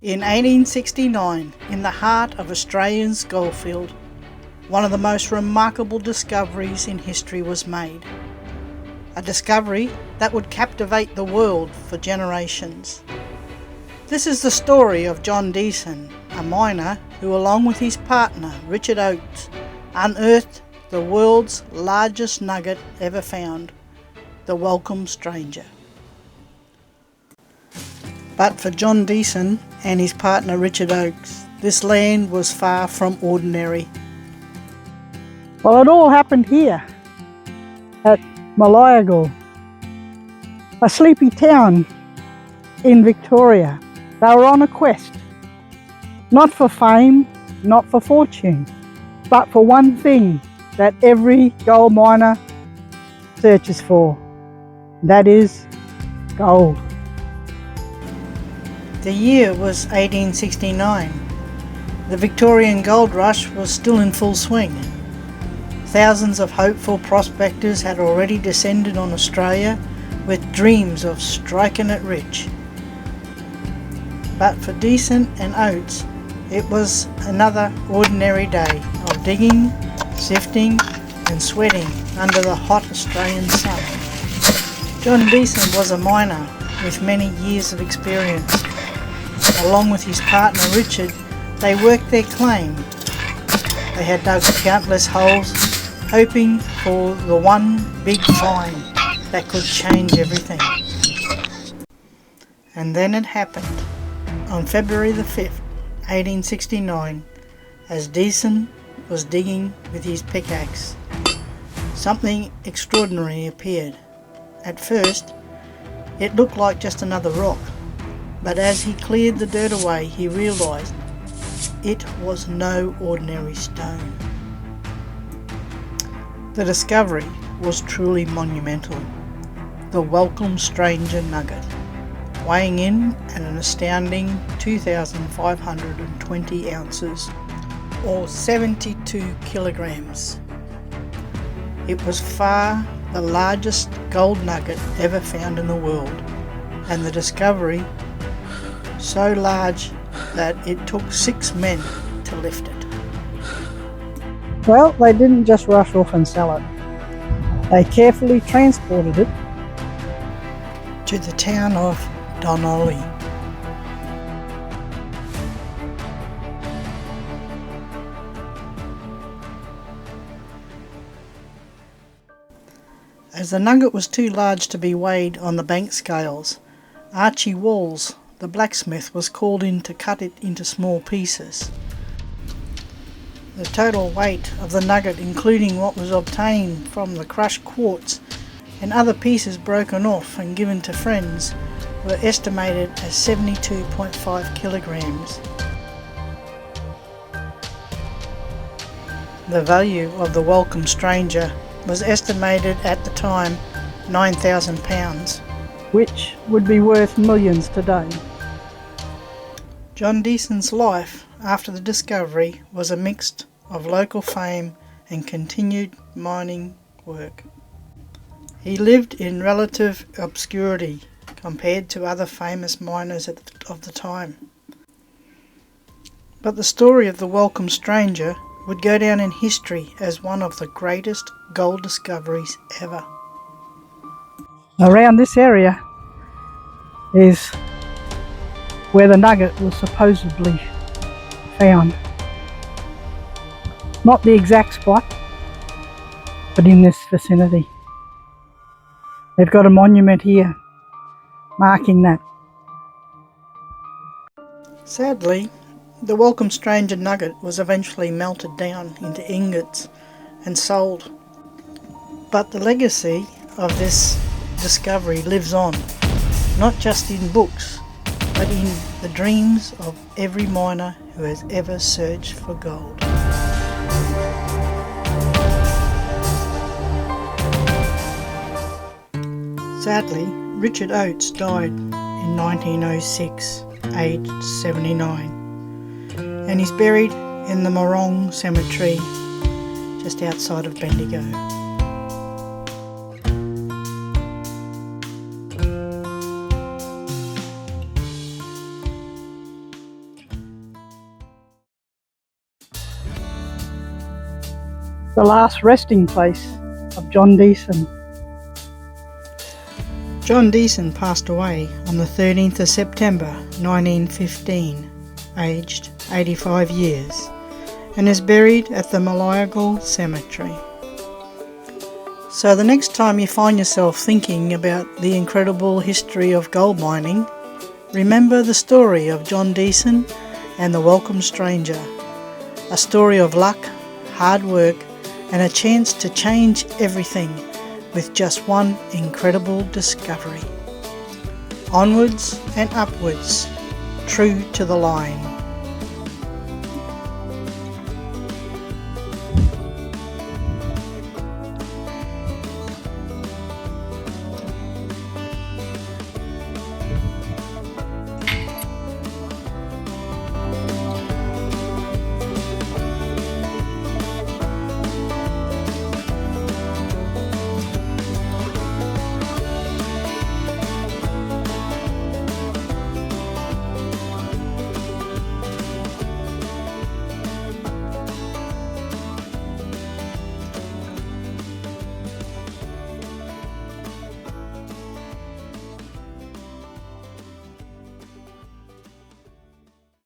In 1869, in the heart of Australia's goldfield, one of the most remarkable discoveries in history was made. A discovery that would captivate the world for generations. This is the story of John Deason, a miner who, along with his partner Richard Oats, unearthed the world's largest nugget ever found, the welcome stranger. But for John Deason and his partner Richard Oats, this land was far from ordinary. Well, it all happened here at Malayagal, a sleepy town in Victoria. They were on a quest, not for fame, not for fortune, but for one thing that every gold miner searches for, that is gold. The year was 1869. The Victorian gold rush was still in full swing. Thousands of hopeful prospectors had already descended on Australia with dreams of striking it rich. But for Deason and Oats, it was another ordinary day of digging, sifting and sweating under the hot Australian sun. John Deason was a miner with many years of experience. Along with his partner Richard, they worked their claim. They had dug countless holes, hoping for the one big find that could change everything. And then it happened. On February the 5th, 1869, as Deason was digging with his pickaxe, something extraordinary appeared. At first, it looked like just another rock, but as he cleared the dirt away, he realised it was no ordinary stone. The discovery was truly monumental. The welcome stranger nugget, weighing in at an astounding 2,520 ounces, or 72 kilograms. It was far the largest gold nugget ever found in the world, and the discovery so large that it took 6 men to lift it. Well, they didn't just rush off and sell it. They carefully transported it to the town of Donnelly. As the nugget was too large to be weighed on the bank scales, Archie Walls, the blacksmith, was called in to cut it into small pieces. The total weight of the nugget, including what was obtained from the crushed quartz and other pieces broken off and given to friends, were estimated as 72.5 kilograms. The value of the welcome stranger was estimated at the time £9,000, which would be worth millions today. John Deason's life after the discovery was a mix of local fame and continued mining work. He lived in relative obscurity compared to other famous miners of the time. But the story of the welcome stranger would go down in history as one of the greatest gold discoveries ever. Around this area is where the nugget was supposedly found. Not the exact spot, but in this vicinity. They've got a monument here marking that. Sadly, the welcome stranger nugget was eventually melted down into ingots and sold. But the legacy of this discovery lives on, not just in books, but in the dreams of every miner who has ever searched for gold. Sadly, Richard Oats died in 1906, aged 79, and he's buried in the Morong Cemetery just outside of Bendigo. the last resting place of John Deason. John Deason passed away on the 13th of September 1915, aged 85 years, and is buried at the Maliagal Cemetery. So the next time you find yourself thinking about the incredible history of gold mining, remember the story of John Deason and the welcome stranger. A story of luck, hard work, and a chance to change everything with just one incredible discovery. Onwards and upwards, true to the line.